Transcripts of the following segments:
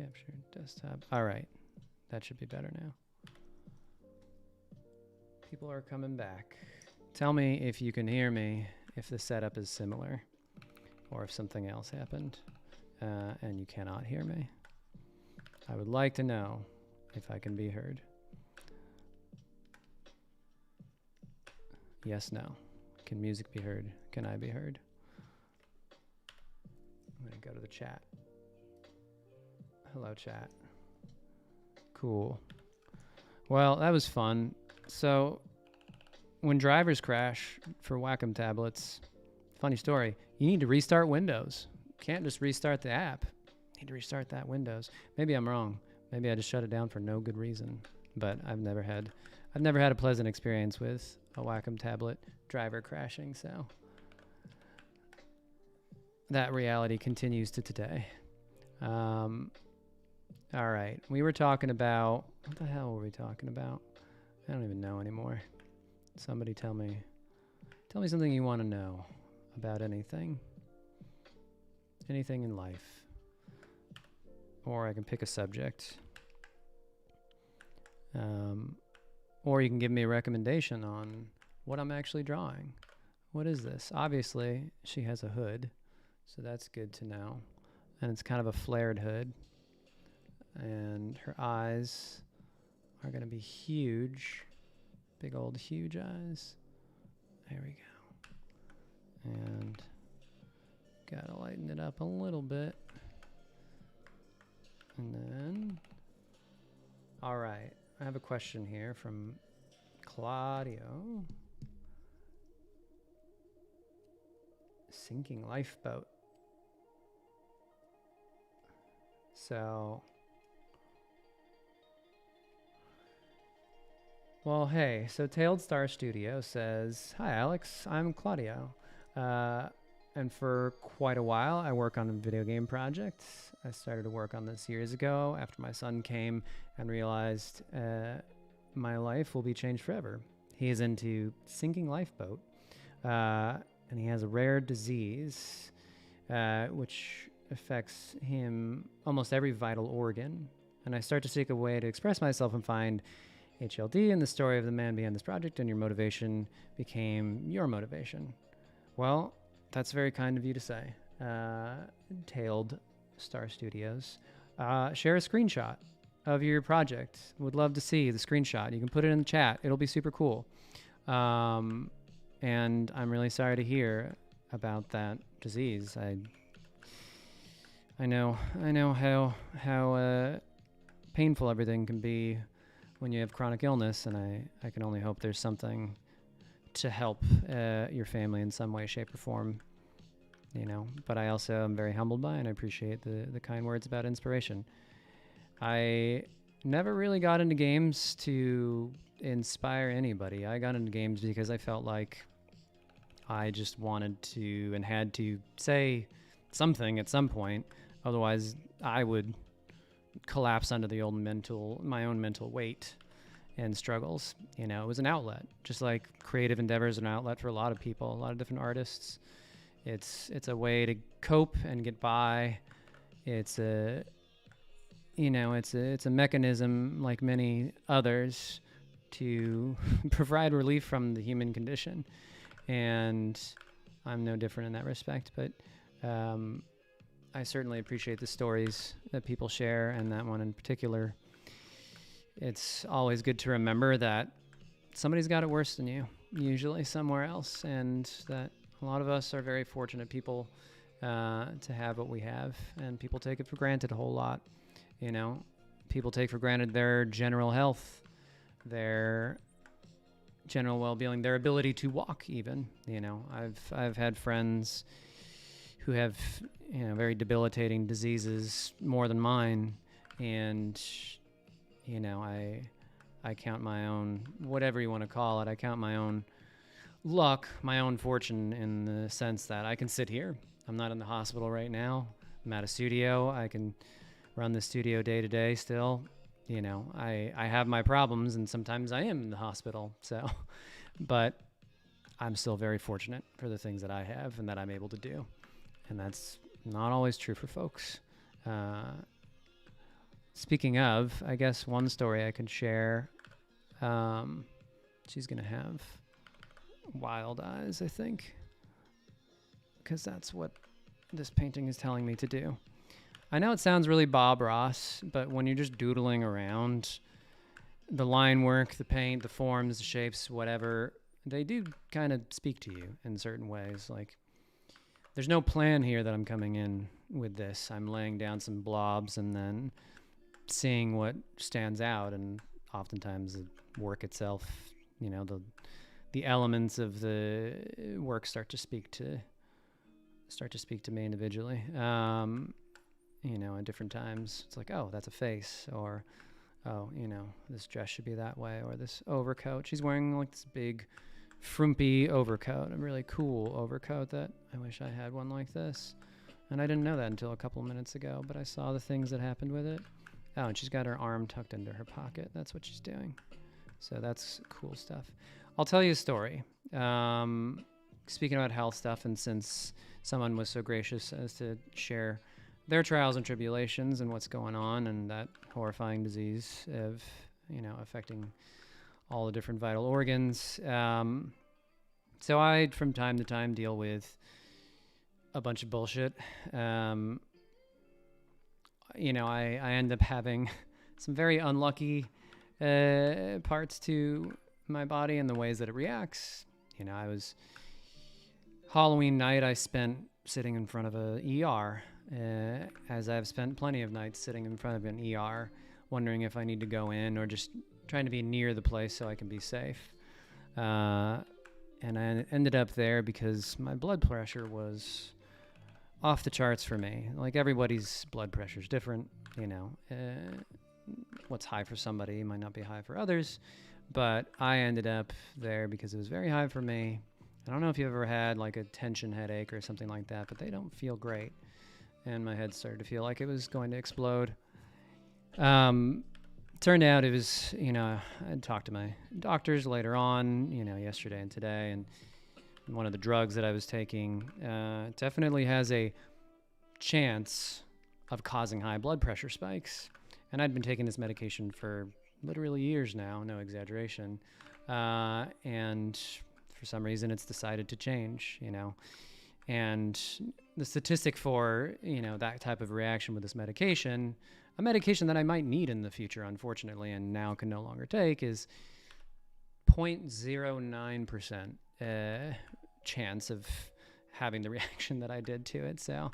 Capture desktop. All right. That should be better now. People are coming back. Tell me if you can hear me, if the setup is similar, or if something else happened and you cannot hear me. I would like to know if I can be heard. Yes, no. Can music be heard? Can I be heard? I'm going to go to the chat. Hello, chat. Cool. Well, that was fun. So, when drivers crash for Wacom tablets, funny story, you need to restart Windows. You can't just restart the app. You need to restart that Windows. Maybe I'm wrong. Maybe I just shut it down for no good reason. But I've never had a pleasant experience with a Wacom tablet driver crashing, so that reality continues to today. All right, we were talking about, what the hell were we talking about? I don't even know anymore. Somebody tell me something you want to know about anything in life, or I can pick a subject, or you can give me a recommendation on what I'm actually drawing. What is this? Obviously, she has a hood, so that's good to know, and it's kind of a flared hood. And her eyes are going to be huge. Big old huge eyes. There we go. And got to lighten it up a little bit. And then, all right. I have a question here from Claudio. Sinking lifeboat. So... Well, hey, so Tailed Star Studio says, "Hi, Alex. I'm Claudio. And for quite a while, I work on video game projects. I started to work on this years ago after my son came and realized my life will be changed forever. He is into sinking lifeboat, and he has a rare disease which affects him almost every vital organ. And I start to seek a way to express myself and find HLD and the story of the man behind this project, and your motivation became your motivation." Well, that's very kind of you to say. Tailed Star Studios. Share a screenshot of your project. Would love to see the screenshot. You can put it in the chat. It'll be super cool. And I'm really sorry to hear about that disease. I know how painful everything can be when you have chronic illness, and I can only hope there's something to help your family in some way, shape, or form, you know. But I also am very humbled by, and I appreciate the kind words about inspiration. I never really got into games to inspire anybody. I got into games because I felt like I just wanted to and had to say something at some point. Otherwise, I would collapse under my own mental weight and struggles. You know, it was an outlet, just like creative endeavors are an outlet for a lot of people, a lot of different artists. It's a way to cope and get by. It's a mechanism like many others to provide relief from the human condition. And I'm no different in that respect, but I certainly appreciate the stories that people share, and that one in particular. It's always good to remember that somebody's got it worse than you, usually somewhere else, and that a lot of us are very fortunate people to have what we have, and people take it for granted a whole lot. You know, people take for granted their general health, their general well-being, their ability to walk even. You know, I've had friends who have, you know, very debilitating diseases, more than mine, and, you know, I count my own, whatever you want to call it, I count my own luck, my own fortune, in the sense that I can sit here. I'm not in the hospital right now. I'm at a studio. I can run the studio day to day still. You know, I have my problems, and sometimes I am in the hospital. So, but I'm still very fortunate for the things that I have and that I'm able to do. And that's not always true for folks. speaking of, I guess one story I could share. She's gonna have wild eyes, I think, because that's what this painting is telling me to do. I know it sounds really Bob Ross, but when you're just doodling around, the line work, the paint, the forms, the shapes, whatever, they do kind of speak to you in certain ways. Like, there's no plan here that I'm coming in with this. I'm laying down some blobs and then seeing what stands out, and oftentimes the work itself, you know, the elements of the work start to speak to me individually. You know, at different times, it's like, oh, that's a face, or oh, you know, this dress should be that way, or this overcoat. She's wearing like this big frumpy overcoat, a really cool overcoat that I wish I had one like this. And I didn't know that until a couple of minutes ago, but I saw the things that happened with it. Oh, and she's got her arm tucked into her pocket. That's what she's doing. So that's cool stuff. I'll tell you a story. Speaking about health stuff, and since someone was so gracious as to share their trials and tribulations and what's going on, and that horrifying disease of, you know, affecting all the different vital organs. So I, from time to time, deal with a bunch of bullshit. You know, I end up having some very unlucky parts to my body and the ways that it reacts. You know, Halloween night I spent sitting in front of a ER, as I've spent plenty of nights sitting in front of an ER, wondering if I need to go in or just trying to be near the place so I can be safe. And I ended up there because my blood pressure was off the charts for me. Like, everybody's blood pressure is different, you know. What's high for somebody might not be high for others, but I ended up there because it was very high for me. I don't know if you've ever had like a tension headache or something like that, but they don't feel great. And my head started to feel like it was going to explode. Turned out it was, you know, I talked to my doctors later on, you know, yesterday and today, and one of the drugs that I was taking definitely has a chance of causing high blood pressure spikes. And I'd been taking this medication for literally years now, no exaggeration. And for some reason it's decided to change, you know. And the statistic for, you know, that type of reaction with this medication, a medication that I might need in the future, unfortunately, and now can no longer take, is 0.09% chance of having the reaction that I did to it. So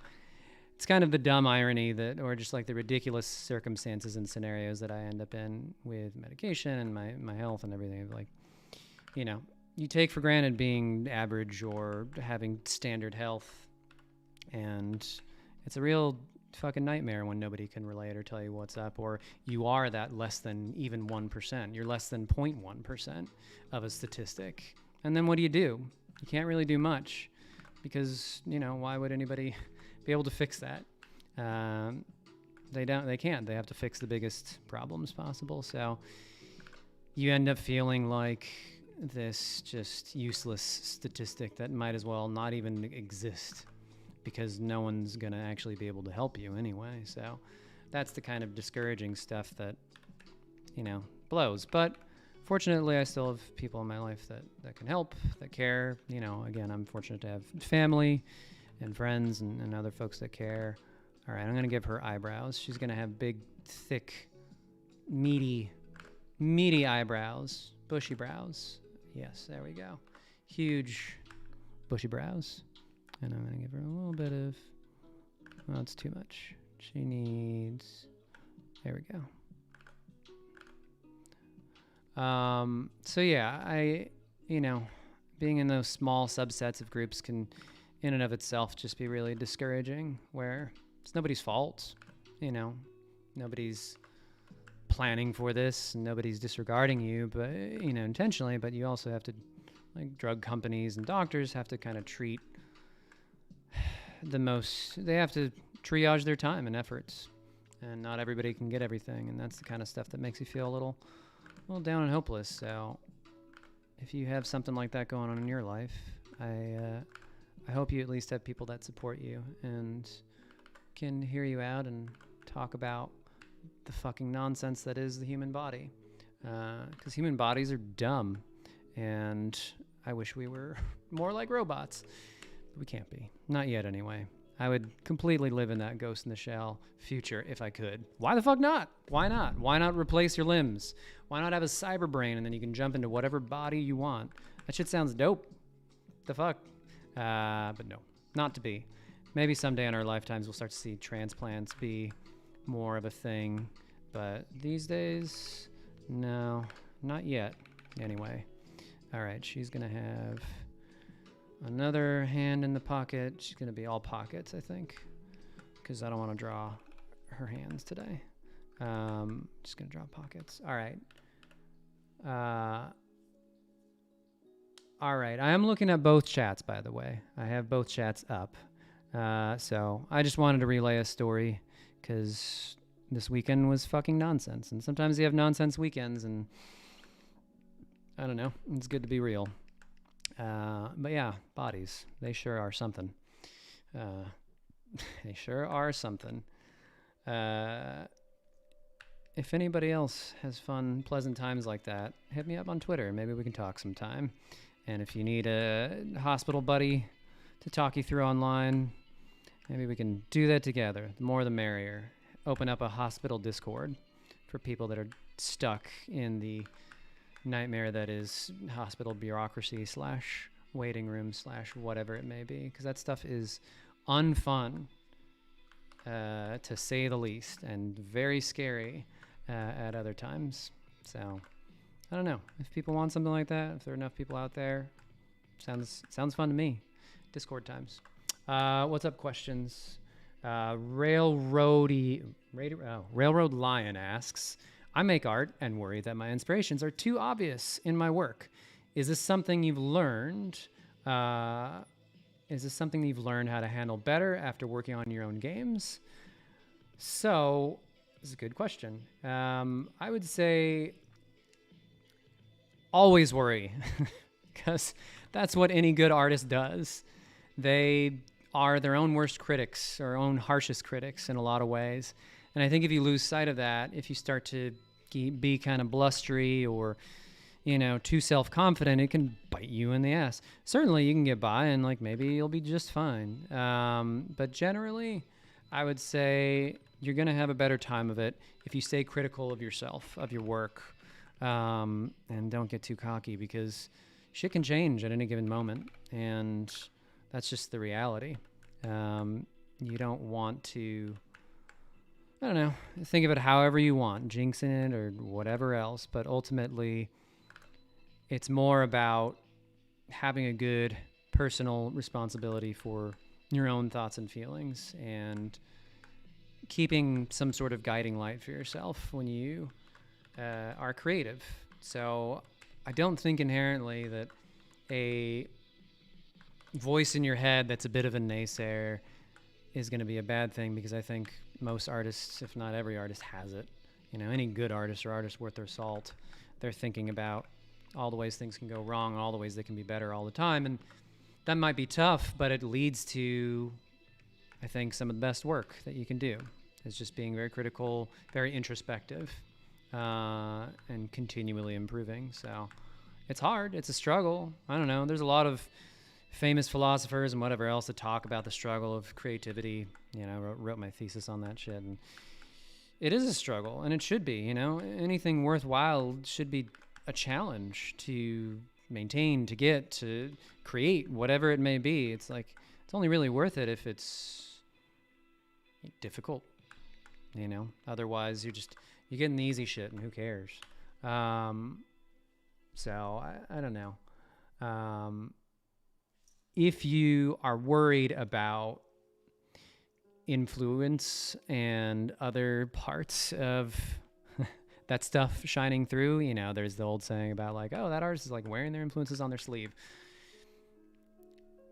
it's kind of the dumb irony that, or just like the ridiculous circumstances and scenarios that I end up in with medication and my health and everything. Like, you know, you take for granted being average or having standard health, and it's a real fucking nightmare when nobody can relate or tell you what's up, or you are that less than even 1%. You're less than 0.1% of a statistic. And then what do? You can't really do much, because, you know, why would anybody be able to fix that? They can't. They have to fix the biggest problems possible. So you end up feeling like this just useless statistic that might as well not even exist, because no one's going to actually be able to help you anyway. So that's the kind of discouraging stuff that, you know, blows. But fortunately, I still have people in my life that can help, that care. You know, again, I'm fortunate to have family and friends and other folks that care. All right, I'm going to give her eyebrows. She's going to have big, thick, meaty eyebrows, bushy brows. Yes, there we go. Huge, bushy brows. And I'm going to give her a little bit of, well, it's too much. She needs, there we go. So yeah, you know, being in those small subsets of groups can, in and of itself, just be really discouraging, where it's nobody's fault, you know, nobody's planning for this, nobody's disregarding you, but, you know, intentionally, but you also have to, like, drug companies and doctors have to kind of treat they have to triage their time and efforts, and not everybody can get everything, and that's the kind of stuff that makes you feel a little down and hopeless. So if you have something like that going on in your life, I hope you at least have people that support you and can hear you out and talk about the fucking nonsense that is the human body. Because human bodies are dumb, and I wish we were more like robots. But we can't be. Not yet, anyway. I would completely live in that Ghost in the Shell future if I could. Why the fuck not? Why not? Why not replace your limbs? Why not have a cyber brain and then you can jump into whatever body you want? That shit sounds dope. The fuck? But no, not to be. Maybe someday in our lifetimes we'll start to see transplants be more of a thing. But these days, no, not yet. Anyway. All right, she's going to have another hand in the pocket. She's going to be all pockets, I think, because I don't want to draw her hands today. Just going to draw pockets. All right. All right. I am looking at both chats, by the way. I have both chats up. So I just wanted to relay a story because this weekend was fucking nonsense. And sometimes you have nonsense weekends, and I don't know. It's good to be real. But yeah, bodies. They sure are something. They sure are something. If anybody else has fun, pleasant times like that, hit me up on Twitter. Maybe we can talk sometime. And if you need a hospital buddy to talk you through online, maybe we can do that together. The more the merrier. Open up a hospital Discord for people that are stuck in the nightmare that is hospital bureaucracy / waiting room / whatever it may be. Because that stuff is unfun, to say the least, and very scary at other times. So I don't know if people want something like that. If there are enough people out there, sounds fun to me. Discord times. What's up? Questions. Railroad Lion asks, I make art and worry that my inspirations are too obvious in my work. Is this something you've learned? Is this something you've learned how to handle better after working on your own games? So, this is a good question. I would say always worry, because that's what any good artist does. They are their own worst critics, or own harshest critics in a lot of ways. And I think if you lose sight of that, if you start to be kind of blustery or, too self-confident, it can bite you in the ass. Certainly you can get by and maybe you'll be just fine. But generally, I would say you're going to have a better time of it if you stay critical of yourself, of your work, and don't get too cocky, because shit can change at any given moment. And that's just the reality. You don't want to, I don't know, think of it however you want, jinxing it or whatever else. But ultimately, it's more about having a good personal responsibility for your own thoughts and feelings, and keeping some sort of guiding light for yourself when you are creative. So I don't think inherently that a voice in your head that's a bit of a naysayer is going to be a bad thing, because I think most artists, if not every artist, has it. Any good artist or artist worth their salt, they're thinking about all the ways things can go wrong, all the ways they can be better all the time. And that might be tough, but it leads to, I think, some of the best work that you can do. Is just being very critical, very introspective, and continually improving. So it's hard. It's a struggle. I don't know. There's a lot of famous philosophers and whatever else that talk about the struggle of creativity. Wrote my thesis on that shit. And it is a struggle, and it should be. Anything worthwhile should be a challenge to maintain, to get, to create, whatever it may be. It's only really worth it if it's difficult. Otherwise you're getting the easy shit, and who cares? So I don't know. If you are worried about influence and other parts of that stuff shining through, there's the old saying about that artist is wearing their influences on their sleeve,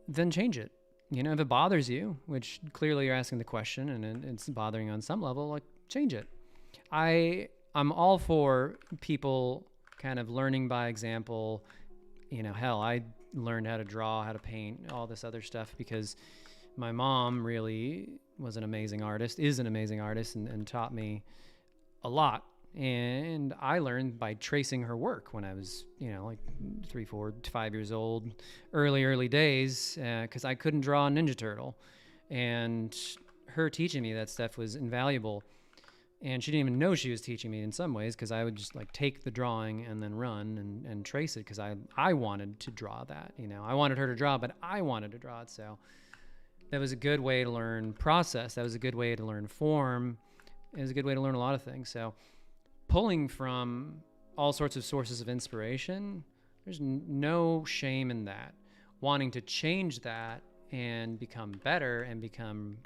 then change it. If it bothers you, which clearly you're asking the question and it's bothering you on some level, change it. I'm all for people kind of learning by example. Hell, I learned how to draw, how to paint, all this other stuff because my mom really was an amazing artist, is an amazing artist, and taught me a lot. And I learned by tracing her work when I was, like 3, 4, 5 years old, early days, because I couldn't draw a Ninja Turtle. And her teaching me that stuff was invaluable. And she didn't even know she was teaching me in some ways, because I would just like take the drawing and then run and trace it, because I wanted to draw that. I wanted her to draw, but I wanted to draw it. So that was a good way to learn process. That was a good way to learn form. It was a good way to learn a lot of things. So pulling from all sorts of sources of inspiration, there's no shame in that. Wanting to change that and become better and become,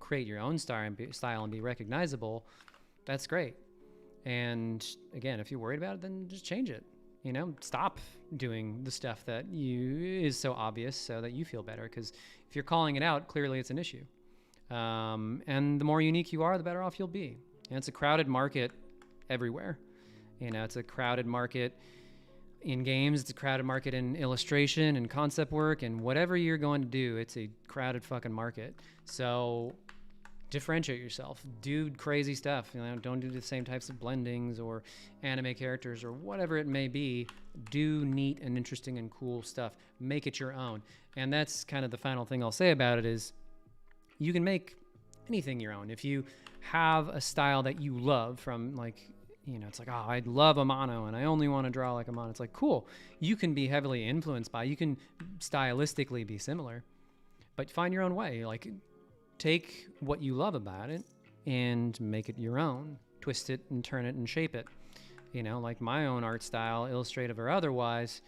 create your own style and be recognizable, that's great. And again, if you're worried about it, then just change it. Stop doing the stuff that is so obvious so that you feel better. Because if you're calling it out, clearly it's an issue. And the more unique you are, the better off you'll be. And it's a crowded market everywhere. It's a crowded market in games. It's a crowded market in illustration and concept work and whatever you're going to do. It's a crowded fucking market. So differentiate yourself. Do crazy stuff. Don't do the same types of blendings or anime characters or whatever it may be. Do neat and interesting and cool stuff. Make it your own. And that's kind of the final thing I'll say about it is you can make anything your own. If you have a style that you love from it's like, oh, I love Amano and I only want to draw like Amano. It's like, cool. You can be heavily influenced by, you can stylistically be similar, but find your own way. Like, take what you love about it and make it your own. Twist it and turn it and shape it. Like my own art style, illustrative or otherwise,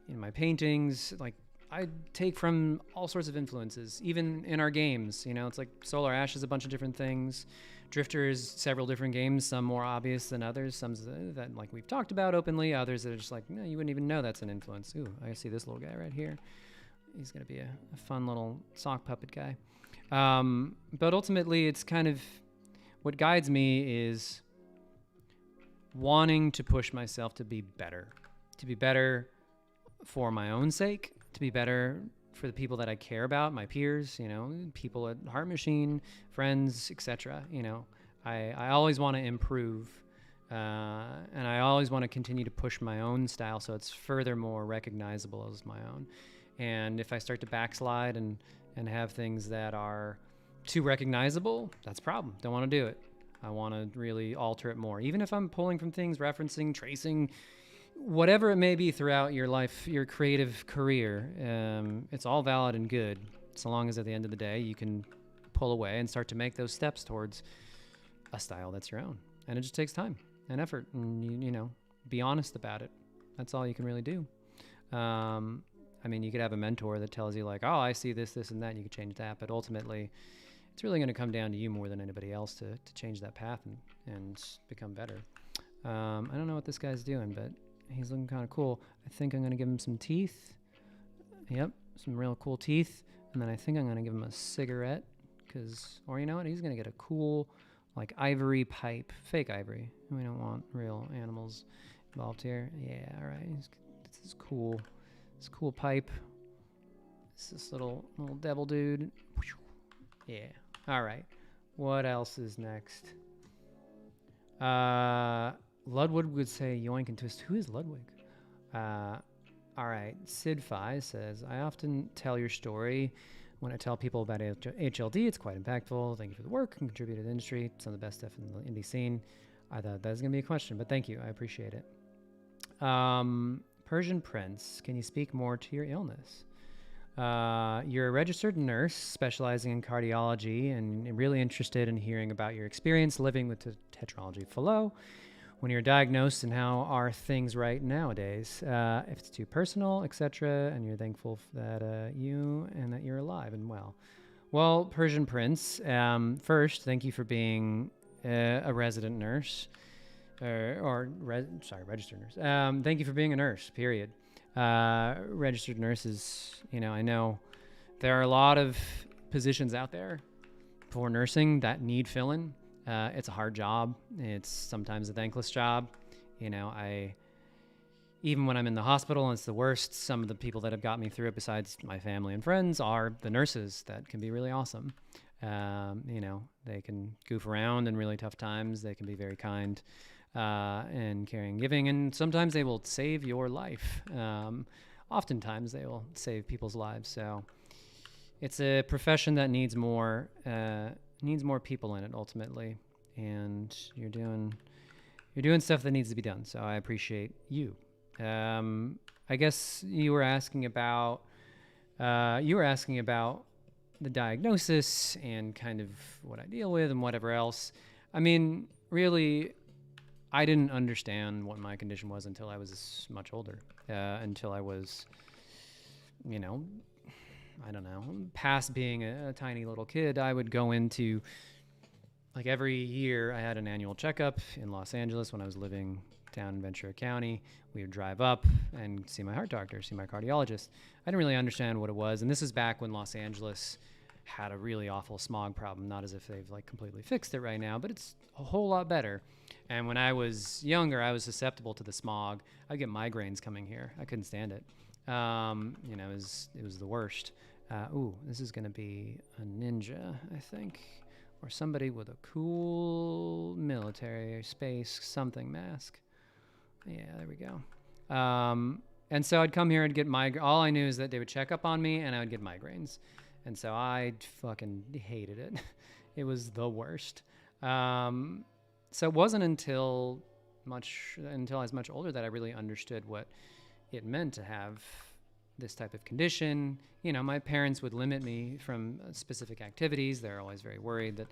in my paintings, like I take from all sorts of influences, even in our games. It's like Solar Ash is a bunch of different things. Drifter is several different games, some more obvious than others, some that like we've talked about openly, others that are just like, no, you wouldn't even know that's an influence. Ooh, I see this little guy right here. He's going to be a fun little sock puppet guy. But ultimately, it's kind of what guides me is wanting to push myself to be better for my own sake, to be better for the people that I care about, my peers, people at Heart Machine, friends, etc. I always want to improve, and I always want to continue to push my own style so it's furthermore recognizable as my own. And if I start to backslide and have things that are too recognizable, that's a problem. Don't want to do it. I want to really alter it more. Even if I'm pulling from things, referencing, tracing, whatever it may be throughout your life, your creative career, it's all valid and good, so long as at the end of the day you can pull away and start to make those steps towards a style that's your own. And it just takes time and effort, and you be honest about it. That's all you can really do. You could have a mentor that tells you like, oh, I see this, and that, and you could change that. But ultimately, it's really going to come down to you more than anybody else to change that path and become better. I don't know what this guy's doing, but he's looking kind of cool. I think I'm going to give him some teeth. Yep, some real cool teeth. And then I think I'm going to give him a cigarette or you know what? He's going to get a cool, like, ivory pipe. Fake ivory. We don't want real animals involved here. Yeah, all right. This is cool. It's a cool pipe. It's this little devil dude. Yeah. All right. What else is next? Ludwig would say yoink and twist. Who is Ludwig? All right. Sid Fi says, I often tell your story when I tell people about HLD. It's quite impactful. Thank you for the work and contribute to the industry. Some of the best stuff in the indie scene. I thought that was going to be a question, but thank you. I appreciate it. Persian Prince, can you speak more to your illness? You're a registered nurse specializing in cardiology and really interested in hearing about your experience living with tetralogy Fallot when you're diagnosed and how are things right nowadays. If it's too personal, etc., and you're thankful that you're alive and well. Well, Persian Prince, first, thank you for being a resident nurse. Registered nurse. Thank you for being a nurse, period. Registered nurses, I know there are a lot of positions out there for nursing that need filling. It's a hard job. It's sometimes a thankless job. Even when I'm in the hospital and it's the worst, some of the people that have got me through it besides my family and friends are the nurses that can be really awesome. They can goof around in really tough times. They can be very kind and caring and giving, and sometimes they will save your life. Oftentimes they will save people's lives. So it's a profession that needs more people in it ultimately, and you're doing stuff that needs to be done. So I appreciate you. I guess you were asking about the diagnosis and kind of what I deal with and whatever else. I mean, really, I didn't understand what my condition was until I was much older. Until I was, I don't know, past being a tiny little kid. I would go into, like, every year I had an annual checkup in Los Angeles when I was living down in Ventura County. We would drive up and see my heart doctor, see my cardiologist. I didn't really understand what it was. And this is back when Los Angeles had a really awful smog problem. Not as if they've like completely fixed it right now, but it's a whole lot better. And when I was younger, I was susceptible to the smog. I'd get migraines coming here. I couldn't stand it. It was the worst. This is going to be a ninja, I think, or somebody with a cool military space something mask. Yeah, there we go. And so I'd come here and get all I knew is that they would check up on me and I would get migraines. And so I fucking hated it. It was the worst. So it wasn't until I was much older that I really understood what it meant to have this type of condition. My parents would limit me from specific activities. They're always very worried that,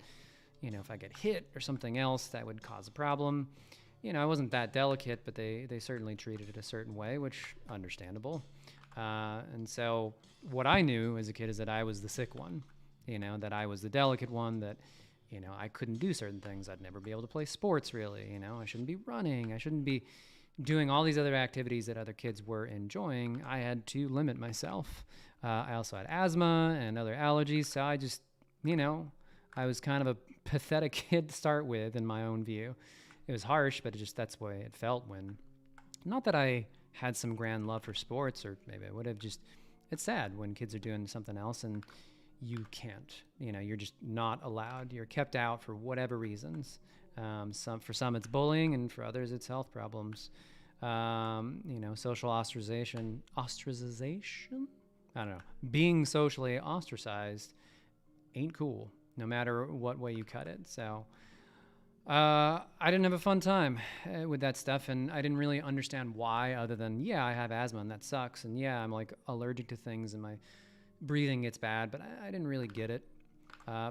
if I get hit or something else, that would cause a problem. I wasn't that delicate, but they certainly treated it a certain way, which understandable. And so what I knew as a kid is that I was the sick one, that I was the delicate one, that, I couldn't do certain things. I'd never be able to play sports, really. I shouldn't be running. I shouldn't be doing all these other activities that other kids were enjoying. I had to limit myself. I also had asthma and other allergies. So I just, I was kind of a pathetic kid to start with in my own view. It was harsh, but that's the way it felt when, not that I had some grand love for sports, or maybe I would have, it's sad when kids are doing something else and you can't, you're just not allowed. You're kept out for whatever reasons. For some it's bullying, and for others it's health problems. Social ostracization. I don't know. Being socially ostracized ain't cool, no matter what way you cut it. So I didn't have a fun time with that stuff, and I didn't really understand why, other than, I have asthma and that sucks, and I'm like allergic to things and my breathing gets bad, but I didn't really get it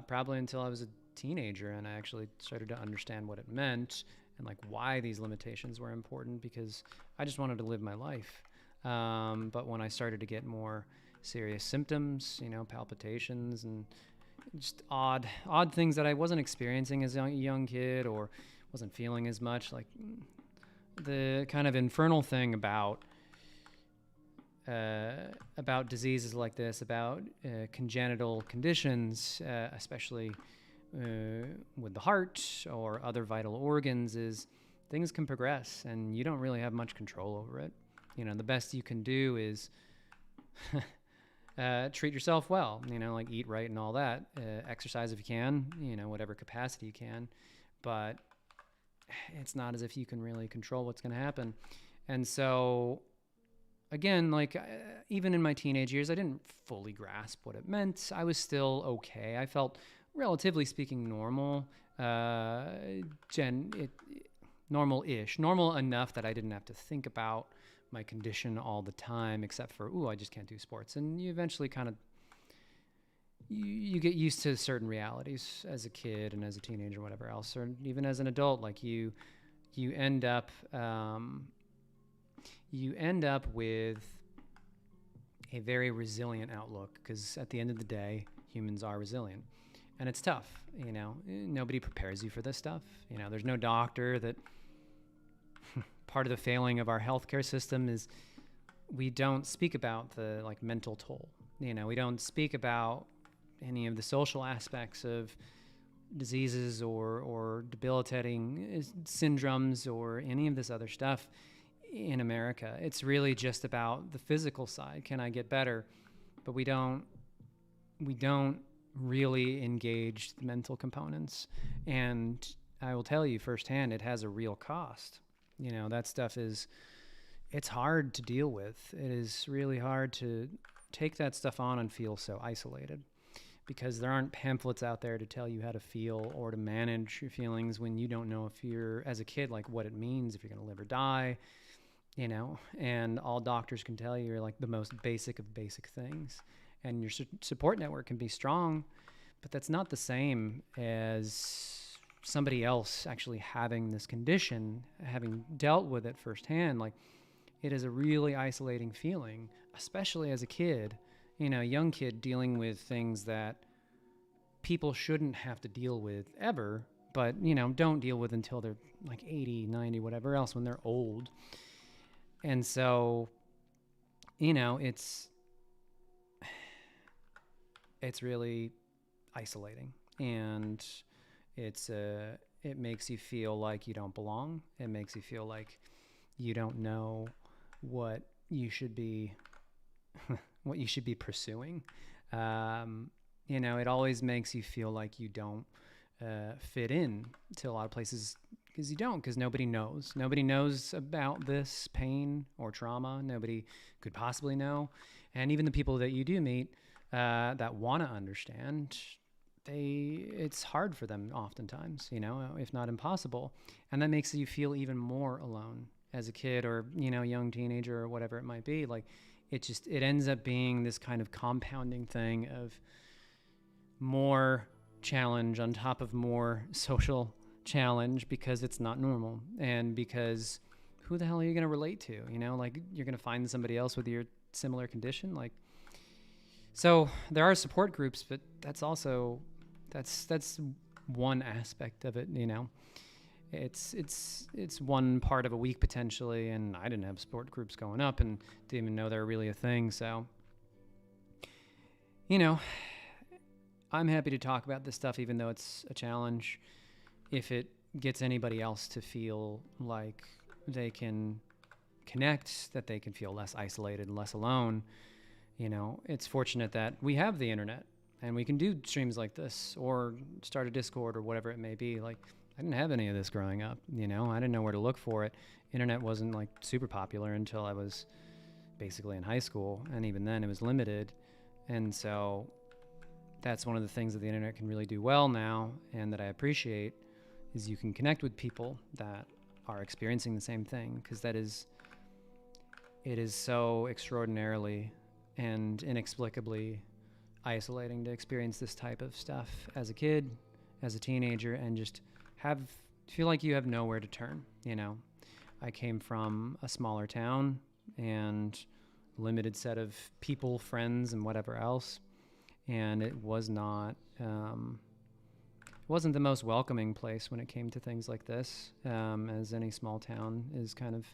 probably until I was a teenager, and I actually started to understand what it meant and like why these limitations were important, because I just wanted to live my life. But when I started to get more serious symptoms, palpitations and just odd things that I wasn't experiencing as a young kid, or wasn't feeling as much, like the kind of infernal thing about diseases like this, about congenital conditions, especially with the heart or other vital organs, is things can progress and you don't really have much control over it. The best you can do is treat yourself well, like eat right and all that, exercise if you can, whatever capacity you can, but it's not as if you can really control what's going to happen. And so again, even in my teenage years, I didn't fully grasp what it meant. I was still okay. I felt, relatively speaking, normal, normal-ish, normal enough that I didn't have to think about my condition all the time, except for, I just can't do sports. And you eventually kind of, you get used to certain realities as a kid and as a teenager, whatever else, or even as an adult. Like you end up with a very resilient outlook, because at the end of the day, humans are resilient, and it's tough. Nobody prepares you for this stuff. There's no doctor that. Part of the failing of our healthcare system is we don't speak about the mental toll. We don't speak about any of the social aspects of diseases or debilitating syndromes or any of this other stuff in America. It's really just about the physical side. Can I get better? But we don't really engaged the mental components. And I will tell you firsthand, it has a real cost. That stuff it's hard to deal with. It is really hard to take that stuff on and feel so isolated, because there aren't pamphlets out there to tell you how to feel or to manage your feelings when you don't know, if you're, as a kid, like what it means, if you're going to live or die, and all doctors can tell you are like the most basic of basic things. And your support network can be strong, but that's not the same as somebody else actually having this condition, having dealt with it firsthand. Like, it is a really isolating feeling, especially as a kid, young kid dealing with things that people shouldn't have to deal with ever, but, don't deal with until they're like 80, 90, whatever else, when they're old. And so, it's really isolating, and it makes you feel like you don't belong. It makes you feel like you don't know what you should be pursuing. It always makes you feel like you don't fit in to a lot of places, because you don't, because nobody knows about this pain or trauma. Nobody could possibly know. And even the people that you do meet that want to understand, it's hard for them oftentimes, if not impossible. And that makes you feel even more alone as a kid, or, young teenager, or whatever it might be. Like, it ends up being this kind of compounding thing of more challenge on top of more social challenge, because it's not normal, and because who the hell are you going to relate to? Like, you're going to find somebody else with your similar condition. Like, so there are support groups, but that's one aspect of it. It's one part of a week potentially, and I didn't have support groups going up and didn't even know they were really a thing. So, I'm happy to talk about this stuff, even though it's a challenge, if it gets anybody else to feel like they can connect, that they can feel less isolated and less alone. It's fortunate that we have the internet and we can do streams like this, or start a Discord, or whatever it may be. Like, I didn't have any of this growing up. I didn't know where to look for it. Internet wasn't like super popular until I was basically in high school, and even then it was limited. And so that's one of the things that the internet can really do well now, and that I appreciate, is you can connect with people that are experiencing the same thing, because it is so extraordinarily and inexplicably isolating to experience this type of stuff as a kid, as a teenager, and just feel like you have nowhere to turn. I came from a smaller town and limited set of people, friends, and whatever else, and it wasn't the most welcoming place when it came to things like this, as any small town is kind of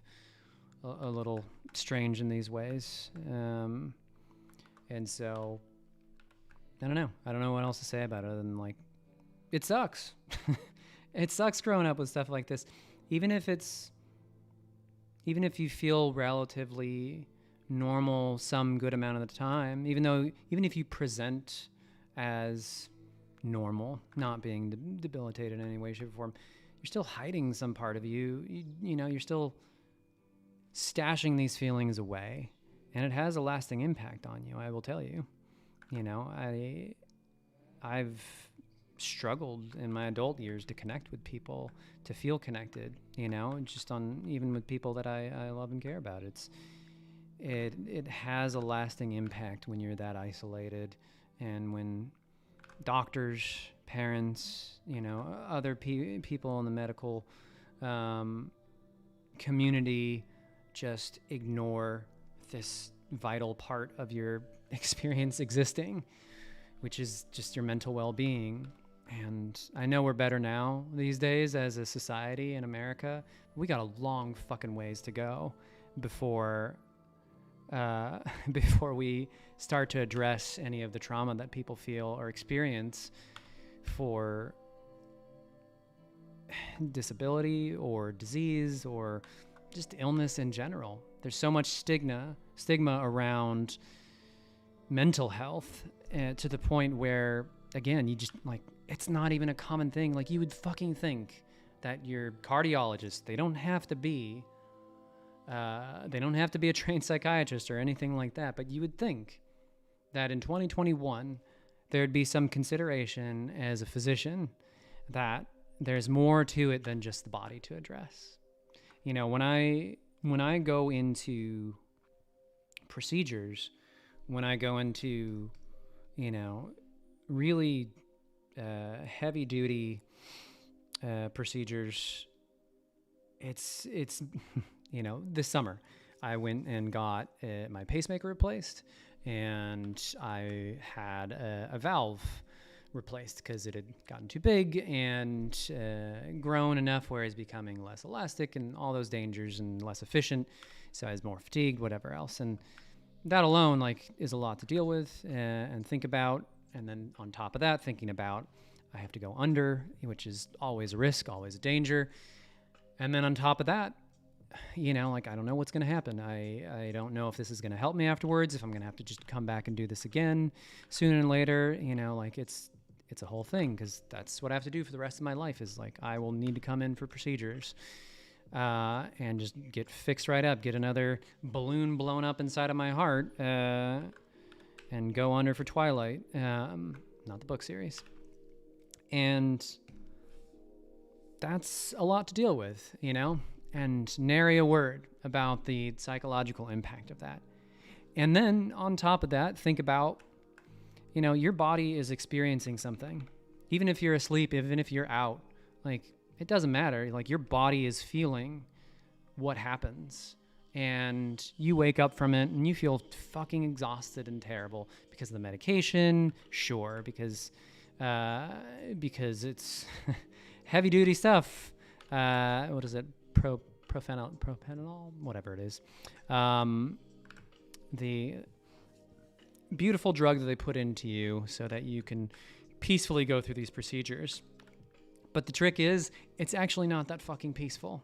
a little strange in these ways. And so I don't know what else to say about it, other than like, it sucks. It sucks growing up with stuff like this. Even if you feel relatively normal some good amount of the time, even if you present as normal, not being debilitated in any way, shape, or form, you're still hiding some part of you. You're still stashing these feelings away, and it has a lasting impact on you, I will tell you. I've struggled in my adult years to connect with people, to feel connected, just even with people that I love and care about. It has a lasting impact when you're that isolated, and when doctors, parents, other people in the medical community just ignore this vital part of your experience existing, which is just your mental well-being. And I know we're better now these days as a society in America. We got a long fucking ways to go before we start to address any of the trauma that people feel or experience for disability or disease or just illness in general. There's so much stigma around mental health, to the point where again, you just like, it's not even a common thing. Like, you would fucking think that your cardiologist, they don't have to be a trained psychiatrist or anything like that, but you would think that in 2021, there'd be some consideration as a physician that there's more to it than just the body to address. You know, when I go into procedures, when I go into, you know, really heavy duty procedures, it's you know, this summer I went and got my pacemaker replaced, and I had a valve replaced because it had gotten too big and grown enough where it's becoming less elastic and all those dangers and less efficient. So I was more fatigued, whatever else. And that alone, like, is a lot to deal with and think about. And then on top of that, thinking about I have to go under, which is always a risk, always a danger. And then on top of that, you know, like, I don't know what's going to happen. I don't know if this is going to help me afterwards, if I'm going to have to just come back and do this again sooner than later. You know, like, it's a whole thing, because that's what I have to do for the rest of my life, is like, I will need to come in for procedures and just get fixed right up, get another balloon blown up inside of my heart and go under for Twilight, not the book series. And that's a lot to deal with, you know, and nary a word about the psychological impact of that. And then on top of that, think about, you know, your body is experiencing something. Even if you're asleep, even if you're out, like, it doesn't matter. Like, your body is feeling what happens. And you wake up from it and you feel fucking exhausted and terrible because of the medication. Sure, because it's heavy duty stuff. What is it? Propanol, whatever it is. The beautiful drug that they put into you so that you can peacefully go through these procedures. But the trick is, it's actually not that fucking peaceful,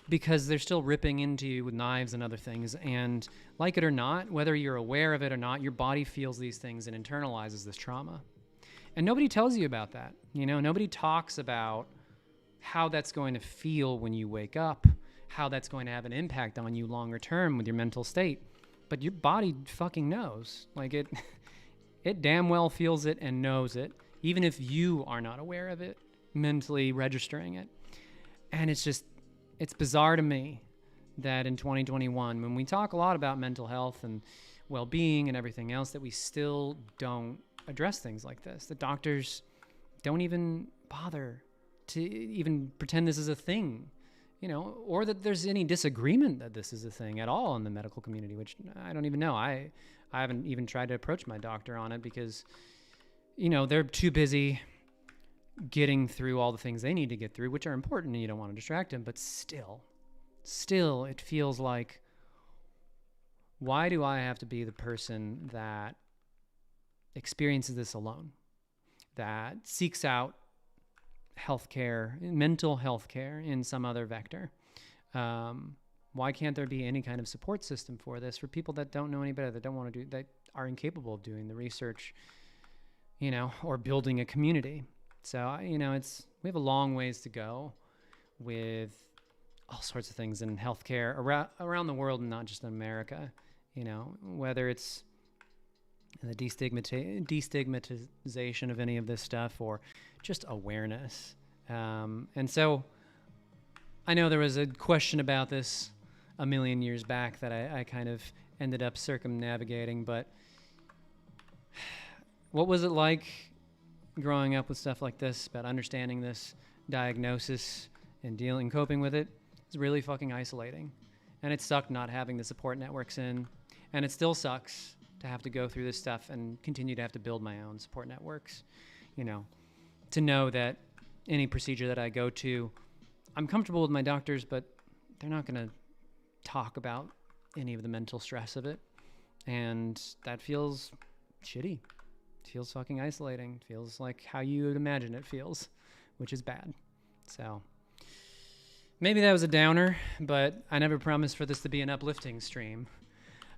because they're still ripping into you with knives and other things. And like it or not, whether you're aware of it or not, your body feels these things and internalizes this trauma. And nobody tells you about that. You know, nobody talks about how that's going to feel when you wake up, how that's going to have an impact on you longer term with your mental state. But your body fucking knows. Like, it damn well feels it and knows it, even if you are not aware of it, mentally registering it. And it's bizarre to me that in 2021, when we talk a lot about mental health and well-being and everything else, that we still don't address things like this. The doctors don't even bother to even pretend this is a thing, you know, or that there's any disagreement that this is a thing at all in the medical community, which I don't even know. I haven't even tried to approach my doctor on it because, you know, they're too busy getting through all the things they need to get through, which are important, and you don't want to distract them. But still, it feels like, why do I have to be the person that experiences this alone, that seeks out healthcare, mental health care in some other vector? Why can't there be any kind of support system for this, for people that don't know any better, that don't want to do, that are incapable of doing the research, you know, or building a community? So, you know, we have a long ways to go with all sorts of things in healthcare around the world, and not just in America, you know, whether it's the destigmatization of any of this stuff or just awareness. And so I know there was a question about this a million years back that I kind of ended up circumnavigating, but what was it like growing up with stuff like this, about understanding this diagnosis and coping with it? It's really fucking isolating. And it sucked not having the support networks in, and it still sucks to have to go through this stuff and continue to have to build my own support networks, you know, to know that any procedure that I go to, I'm comfortable with my doctors, but they're not going to talk about any of the mental stress of it. And that feels shitty. It feels fucking isolating. It feels like how you would imagine it feels, which is bad. So maybe that was a downer, but I never promised for this to be an uplifting stream.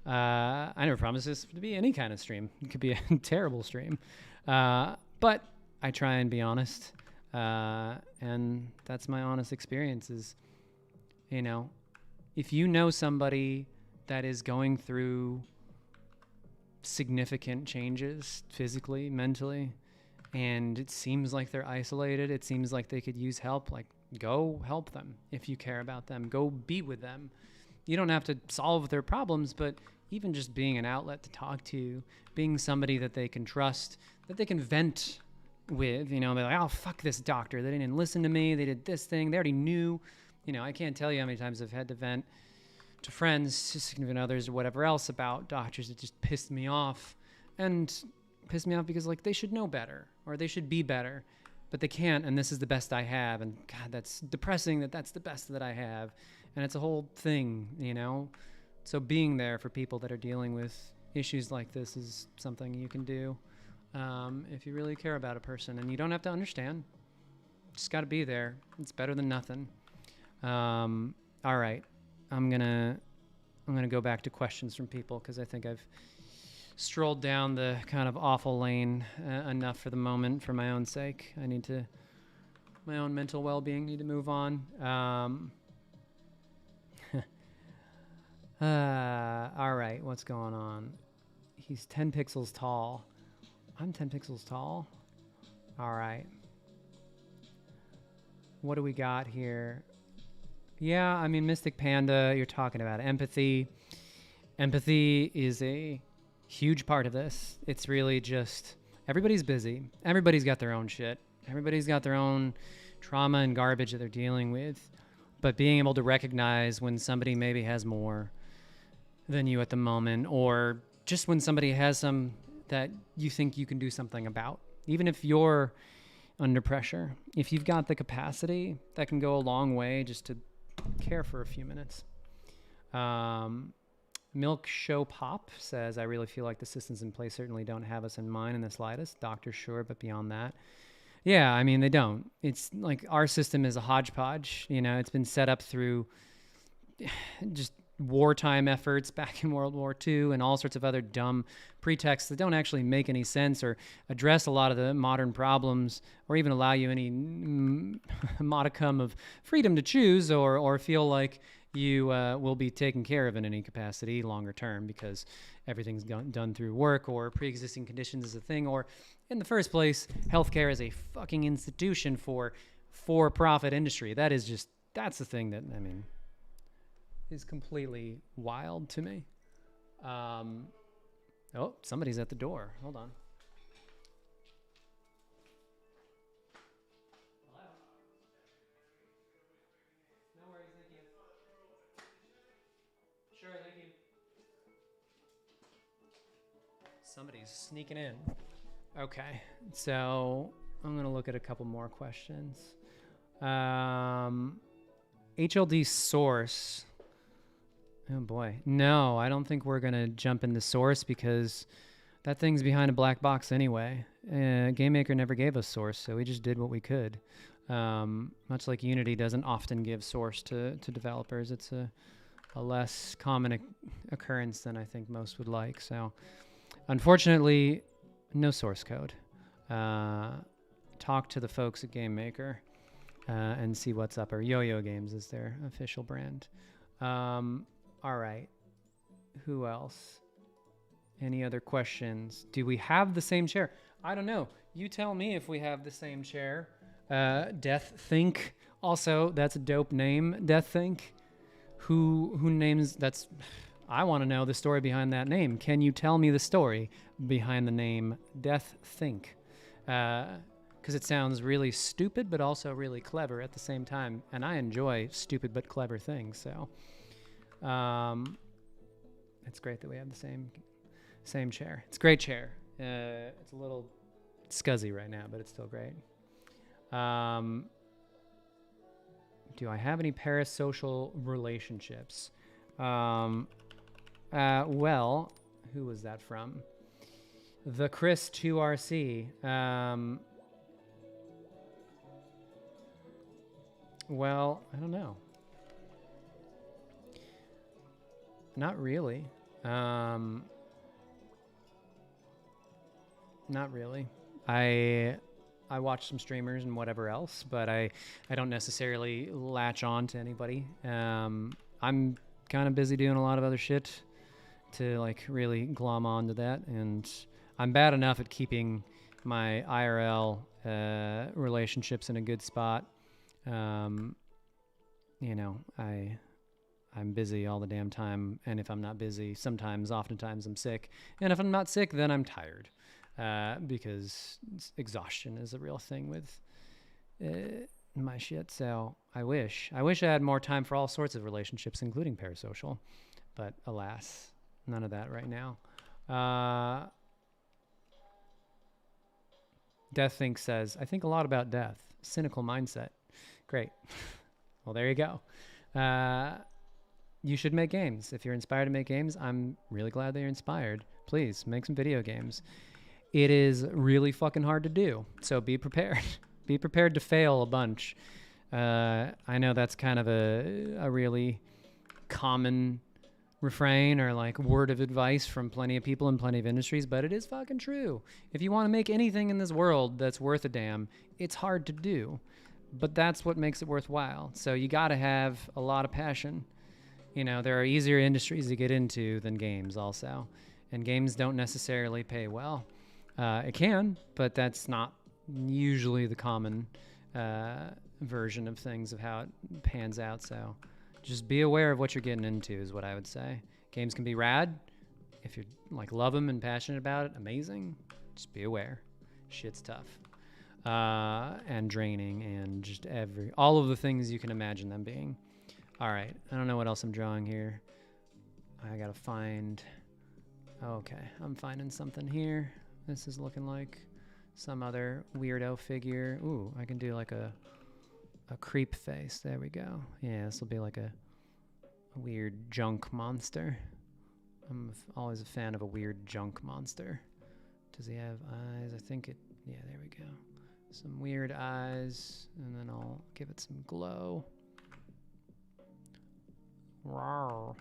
I never promised this to be any kind of stream. It could be a terrible stream. But but I try and be honest. And that's my honest experience is, you know, if you know somebody that is going through significant changes physically, mentally, and it seems like they're isolated, it seems like they could use help, like go help them. If you care about them, go be with them. You don't have to solve their problems, but even just being an outlet to talk to, being somebody that they can trust, that they can vent with, you know, they're like, oh, fuck this doctor. They didn't listen to me. They did this thing. They already knew. You know, I can't tell you how many times I've had to vent to friends, to significant others, or whatever else about doctors that just pissed me off. And pissed me off because, like, they should know better or they should be better, but they can't, and this is the best I have. And, God, that's depressing that that's the best that I have. And it's a whole thing, you know? So being there for people that are dealing with issues like this is something you can do if you really care about a person. And you don't have to understand. Just got to be there. It's better than nothing. All right. I'm gonna go back to questions from people because I think I've strolled down the kind of awful lane enough for the moment for my own sake. I need to, my own mental well-being, need to move on. All right, what's going on? He's 10 pixels tall. I'm 10 pixels tall. All right. What do we got here? Yeah, I mean, Mystic Panda, you're talking about empathy. Empathy is a huge part of this. It's really just, everybody's busy. Everybody's got their own shit. Everybody's got their own trauma and garbage that they're dealing with. But being able to recognize when somebody maybe has more than you at the moment, or just when somebody has some that you think you can do something about. Even if you're under pressure, if you've got the capacity, that can go a long way just to care for a few minutes. Milk Show Pop says, I really feel like the systems in place certainly don't have us in mind in the slightest. Doctors, sure, but beyond that. Yeah, I mean, they don't. It's like our system is a hodgepodge. You know, it's been set up through just wartime efforts back in World War II and all sorts of other dumb pretexts that don't actually make any sense or address a lot of the modern problems or even allow you any modicum of freedom to choose or feel like you will be taken care of in any capacity longer term because everything's done through work or pre-existing conditions is a thing, or in the first place, healthcare is a fucking institution for-profit industry. That's the thing that, I mean, is completely wild to me. Oh, somebody's at the door. Hold on. Hello? No worries, thank you. Sure, thank you. Somebody's sneaking in. Okay, so I'm going to look at a couple more questions. HLD source. Oh boy. No, I don't think we're going to jump into source because that thing's behind a black box anyway. Game Maker never gave us source, so we just did what we could. Much like Unity doesn't often give source to developers. It's a less common occurrence than I think most would like. So unfortunately, no source code. Talk to the folks at Game Maker and see what's up. Or Yo-Yo Games is their official brand. All right. Who else? Any other questions? Do we have the same chair? I don't know. You tell me if we have the same chair. Death Think. Also, that's a dope name. Death Think. Who names that's... I want to know the story behind that name. Can you tell me the story behind the name Death Think? Because it sounds really stupid, but also really clever at the same time. And I enjoy stupid but clever things, so... it's great that we have the same chair. It's a great chair. It's a little scuzzy right now, but it's still great. Do I have any parasocial relationships? Well, who was that from? The Chris 2RC. Well, I don't know. Not really. Not really. I watch some streamers and whatever else, but I don't necessarily latch on to anybody. I'm kind of busy doing a lot of other shit to like really glom onto that, and I'm bad enough at keeping my IRL relationships in a good spot. You know, I'm busy all the damn time, and if I'm not busy, oftentimes I'm sick, and if I'm not sick, then I'm tired, because exhaustion is a real thing with my shit. So I wish I had more time for all sorts of relationships, including parasocial, but alas, none of that right now. Death Think says, I think a lot about death. Cynical mindset. Great. Well, there you go. You should make games. If you're inspired to make games, I'm really glad that you're inspired. Please make some video games. It is really fucking hard to do, so be prepared. Be prepared to fail a bunch. I know that's kind of a really common refrain or like word of advice from plenty of people in plenty of industries, but it is fucking true. If you want to make anything in this world that's worth a damn, it's hard to do, but that's what makes it worthwhile. So you got to have a lot of passion. You know, there are easier industries to get into than games also, and games don't necessarily pay well. It can, but that's not usually the common version of things of how it pans out. So just be aware of what you're getting into is what I would say. Games can be rad. If you like love them and passionate about it, amazing. Just be aware. Shit's tough. And draining and just all of the things you can imagine them being. All right. I don't know what else I'm drawing here. I got to find... Okay. I'm finding something here. This is looking like some other weirdo figure. Ooh, I can do like a creep face. There we go. Yeah, this will be like a weird junk monster. I'm always a fan of a weird junk monster. Does he have eyes? I think it... Yeah, there we go. Some weird eyes, and then I'll give it some glow. Rawr.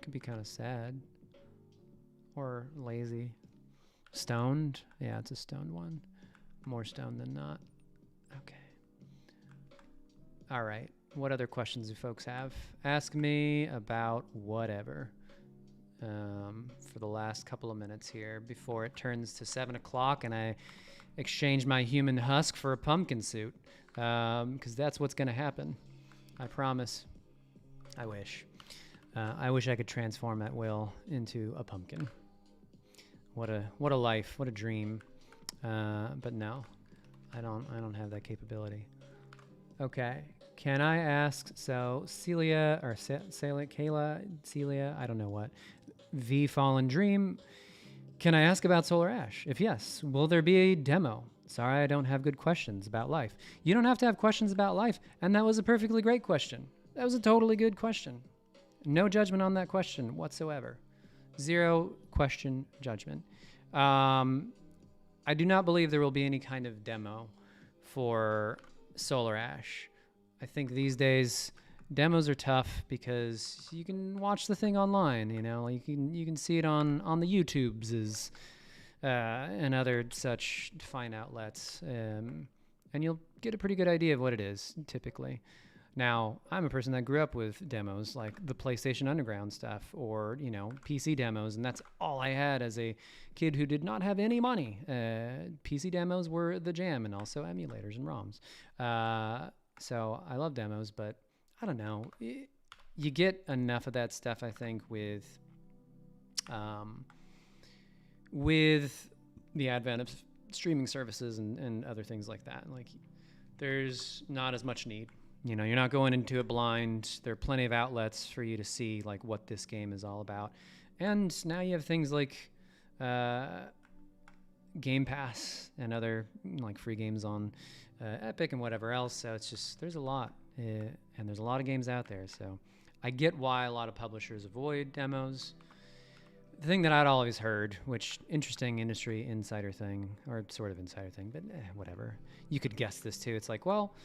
Could be kind of sad. Or lazy. Stoned? Yeah, it's a stoned one. More stoned than not. Okay. All right. What other questions do folks have? Ask me about whatever for the last couple of minutes here before it turns to 7 o'clock and I exchange my human husk for a pumpkin suit, because that's what's going to happen. I promise. I wish. I wish I could transform at will into a pumpkin. What a life. What a dream. But no, I don't have that capability. Okay. Can I ask, so Celia, or Kayla, Celia, I don't know what, V Fallen Dream, can I ask about Solar Ash? If yes, will there be a demo? Sorry, I don't have good questions about life. You don't have to have questions about life, and that was a perfectly great question. That was a totally good question. No judgment on that question whatsoever. Zero question judgment. I do not believe there will be any kind of demo for Solar Ash. I think these days demos are tough because you can watch the thing online, you know, you can see it on the YouTubes and other such fine outlets, and you'll get a pretty good idea of what it is typically. Now, I'm a person that grew up with demos like the PlayStation Underground stuff or, you know, PC demos, and that's all I had as a kid who did not have any money. PC demos were the jam, and also emulators and ROMs. So I love demos, but I don't know. You get enough of that stuff, I think, with the advent of streaming services and other things like that. Like, there's not as much need. You know, you're not going into it blind. There are plenty of outlets for you to see like what this game is all about. And now you have things like Game Pass and other like free games on Epic and whatever else. So it's just, there's a lot. And there's a lot of games out there. So I get why a lot of publishers avoid demos. The thing that I'd always heard, which interesting industry insider thing, or sort of insider thing, but whatever. You could guess this too. It's like, well,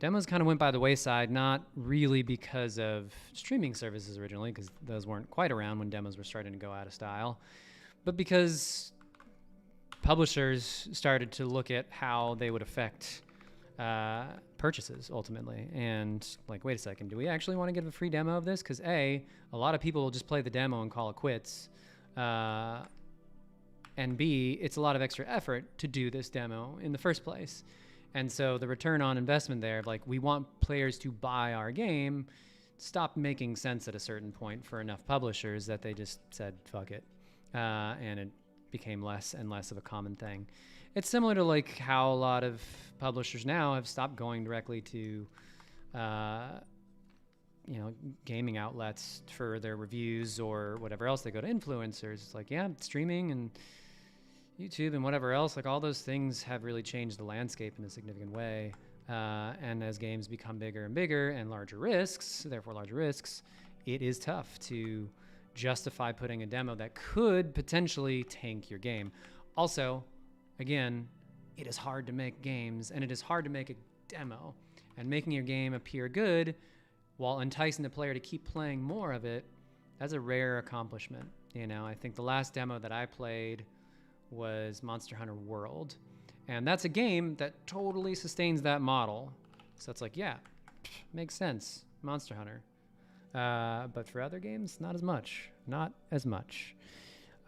demos kind of went by the wayside, not really because of streaming services originally, because those weren't quite around when demos were starting to go out of style, but because publishers started to look at how they would affect purchases ultimately. And like, wait a second, do we actually want to give a free demo of this? Because a lot of people will just play the demo and call it quits. And B, it's a lot of extra effort to do this demo in the first place. And so the return on investment there, like we want players to buy our game, stopped making sense at a certain point for enough publishers that they just said, fuck it. And it became less and less of a common thing. It's similar to like how a lot of publishers now have stopped going directly to, gaming outlets for their reviews or whatever else. They go to influencers. It's like, yeah, streaming and YouTube and whatever else, like all those things have really changed the landscape in a significant way. And as games become bigger and bigger and larger risks, it is tough to justify putting a demo that could potentially tank your game. Also, again, it is hard to make games and it is hard to make a demo, and making your game appear good while enticing the player to keep playing more of it, that's a rare accomplishment. I think the last demo that I played was Monster Hunter World, and that's a game that totally sustains that model. So it's like, yeah, makes sense, Monster Hunter. But for other games, not as much.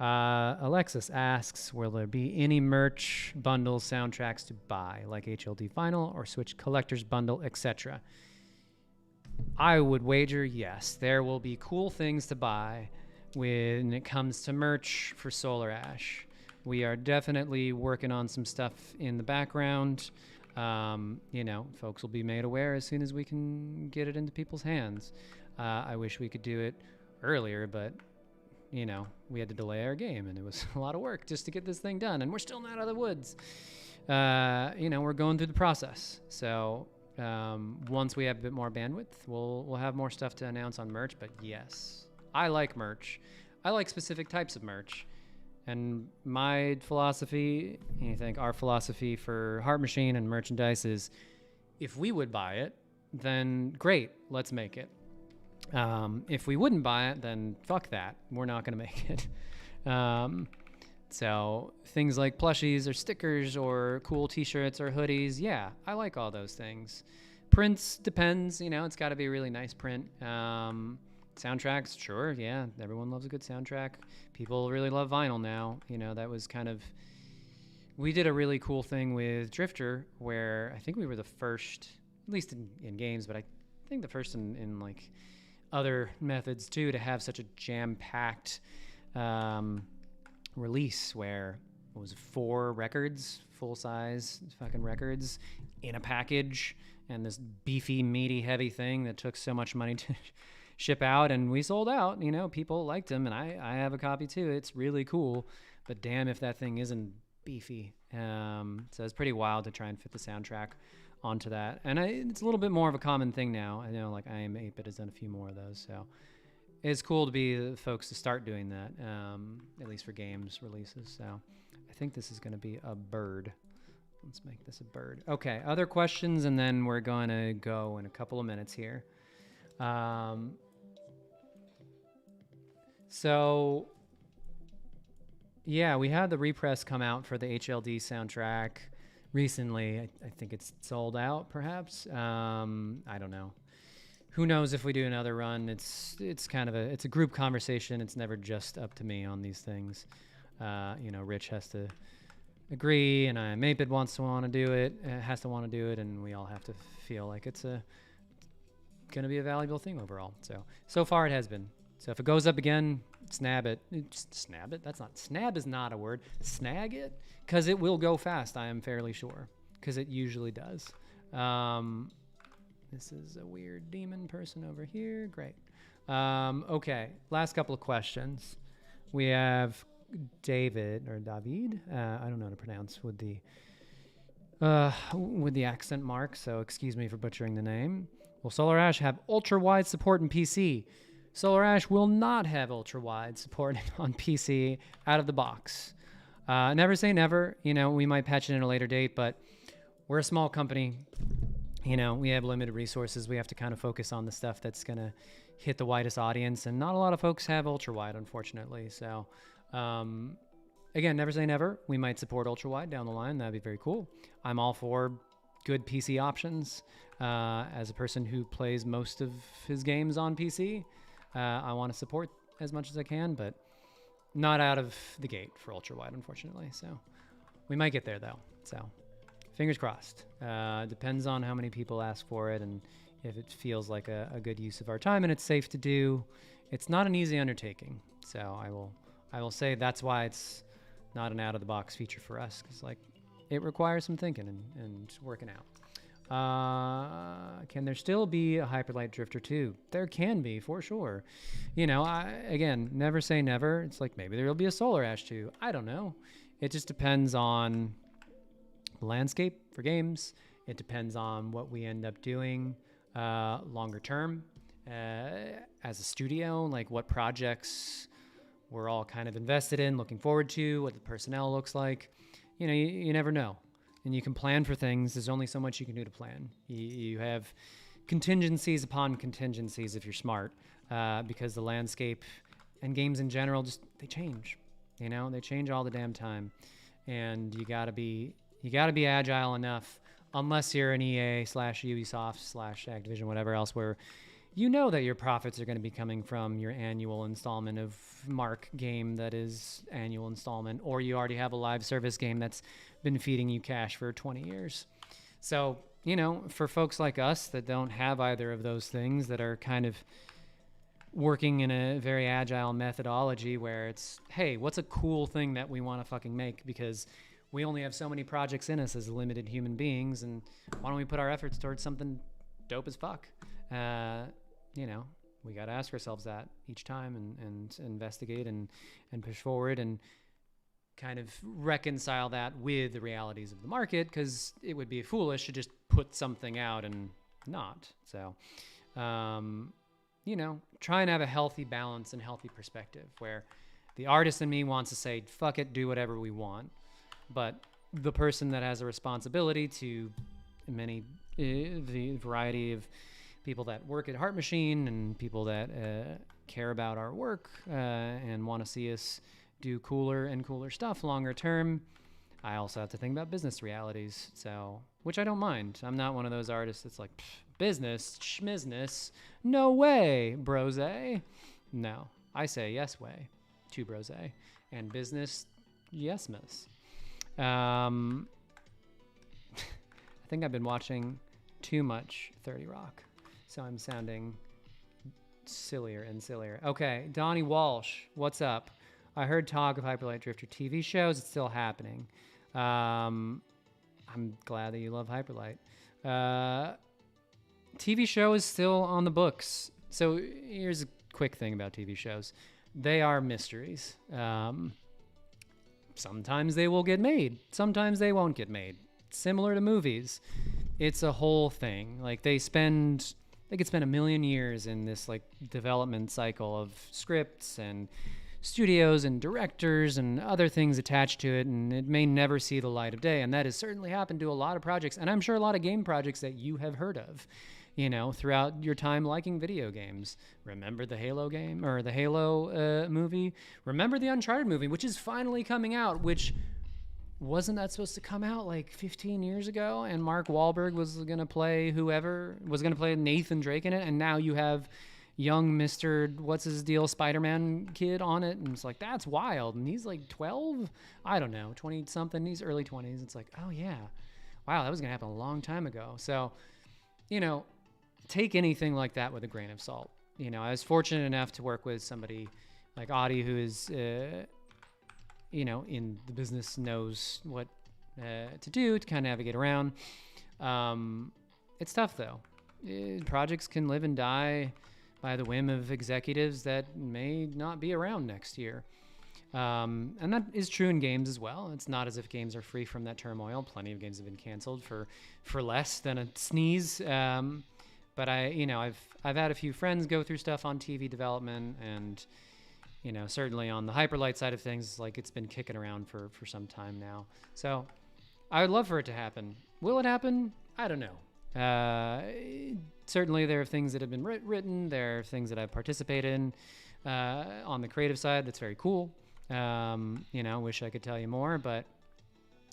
Alexis asks, will there be any merch bundles, soundtracks to buy, like HLD Final or Switch Collector's Bundle, etc.? I would wager yes, there will be cool things to buy when it comes to merch for Solar Ash. We are definitely working on some stuff in the background. Folks will be made aware as soon as we can get it into people's hands. I wish we could do it earlier, but we had to delay our game, and it was a lot of work just to get this thing done, and we're still not out of the woods. We're going through the process. So once we have a bit more bandwidth, we'll have more stuff to announce on merch. But yes, I like merch. I like specific types of merch. And my philosophy, our philosophy for Heart Machine and merchandise is, if we would buy it, then great, let's make it. If we wouldn't buy it, then fuck that. We're not going to make it. So things like plushies or stickers or cool t-shirts or hoodies, yeah, I like all those things. Prints depends, it's got to be a really nice print. Soundtracks, sure, yeah, everyone loves a good soundtrack. People really love vinyl now. That was we did a really cool thing with Drifter, where I think we were the first, at least in games, but I think the first in like other methods too, to have such a jam-packed release where it was 4 records, full-size fucking records in a package, and this beefy, meaty, heavy thing that took so much money to ship out, and we sold out. People liked them, and I have a copy too. It's really cool, but damn if that thing isn't beefy. So it's pretty wild to try and fit the soundtrack onto that, and it's a little bit more of a common thing now. I know, like, I Am 8-Bit has done a few more of those, so it's cool to be the folks to start doing that, at least for games releases. So I think this is going to be a bird. Let's make this a bird. Okay, other questions, and then we're going to go in a couple of minutes here. So yeah, we had the repress come out for the HLD soundtrack recently. I think it's sold out, perhaps. I don't know. Who knows if we do another run? It's kind of a group conversation. It's never just up to me on these things. Rich has to agree, and I Mapid has to want to do it, and we all have to feel like it's going to be a valuable thing overall. So far it has been. So if it goes up again, snab it. Snab it? Snab is not a word. Snag it? Because it will go fast, I am fairly sure. Because it usually does. This is a weird demon person over here. Great. Okay, last couple of questions. We have David. I don't know how to pronounce with the accent mark, so excuse me for butchering the name. Will Solar Ash have ultra-wide support in PC? Solar Ash will not have ultra-wide support on PC out of the box. Never say never. We might patch it in a later date, but we're a small company. We have limited resources. We have to kind of focus on the stuff that's going to hit the widest audience, and not a lot of folks have ultra-wide, unfortunately. So again, never say never. We might support ultra wide down the line. That'd be very cool. I'm all for good PC options. As a person who plays most of his games on PC, I want to support as much as I can, but not out of the gate for ultra wide, unfortunately. So we might get there though. So fingers crossed. Depends on how many people ask for it and if it feels like a good use of our time and it's safe to do. It's not an easy undertaking. So I will say that's why it's not an out of the box feature for us, because like it requires some thinking and working out. Can there still be a Hyperlight Drifter 2? There can be, for sure. You know, again, never say never. It's like maybe there will be a Solar Ash 2. I don't know. It just depends on the landscape for games. It depends on what we end up doing longer term as a studio, like what projects we're all kind of invested in, looking forward to, what the personnel looks like. You know, you never know. And you can plan for things. There's only so much you can do to plan. You have contingencies upon contingencies if you're smart, because the landscape and games in general they change. You know, they change all the damn time, and you gotta be agile enough. Unless you're an EA/Ubisoft/Activision, whatever else, where you know that your profits are going to be coming from your annual installment of Mark game that is annual installment, or you already have a live service game that's been feeding you cash for 20 years. So, you know, for folks like us that don't have either of those things, that are kind of working in a very agile methodology where it's, hey, what's a cool thing that we want to fucking make? Because we only have so many projects in us as limited human beings, and why don't we put our efforts towards something dope as fuck? You know, we got to ask ourselves that each time and investigate and push forward and kind of reconcile that with the realities of the market, because it would be foolish to just put something out and not. So, you know, try and have a healthy balance and healthy perspective where the artist in me wants to say, fuck it, do whatever we want. But the person that has a responsibility to the variety of people that work at Heart Machine and people that care about our work and want to see us do cooler and cooler stuff longer term, I also have to think about business realities. So, which I don't mind. I'm not one of those artists that's like, business, schmizness, no way, brose. No, I say yes way to brose, and business, yes miss. I think I've been watching too much 30 Rock. So I'm sounding sillier and sillier. Okay, Donnie Walsh, what's up? I heard talk of Hyperlight Drifter TV shows. It's still happening. I'm glad that you love Hyperlight. TV show is still on the books. So here's a quick thing about TV shows. They are mysteries. Sometimes they will get made. Sometimes they won't get made. Similar to movies. It's a whole thing. Like they could spend 1 million years in this like development cycle of scripts and studios and directors and other things attached to it, and it may never see the light of day. And that has certainly happened to a lot of projects, and I'm sure a lot of game projects that you have heard of, you know, throughout your time liking video games. Remember the Halo game, or the Halo movie? Remember the Uncharted movie, which is finally coming out, which wasn't that supposed to come out like 15 years ago? And Mark Wahlberg was going to play Nathan Drake in it. And now you have young Mr. What's his deal, Spider-Man kid on it. And it's like, that's wild. And he's like 12? I don't know, 20 something. He's early 20s. It's like, oh yeah. Wow, that was going to happen a long time ago. So, you know, take anything like that with a grain of salt. You know, I was fortunate enough to work with somebody like Audie, who is, you know, in the business, knows what to do to kind of navigate around. It's tough, though. Projects can live and die by the whim of executives that may not be around next year. And that is true in games as well. It's not as if games are free from that turmoil. Plenty of games have been canceled for less than a sneeze. But I've had a few friends go through stuff on TV development, and you know, certainly on the Hyperlight side of things, like it's been kicking around for some time now. So I would love for it to happen. Will it happen? I don't know. Certainly there are things that have been written. There are things that I've participated in on the creative side. That's very cool. Wish I could tell you more, but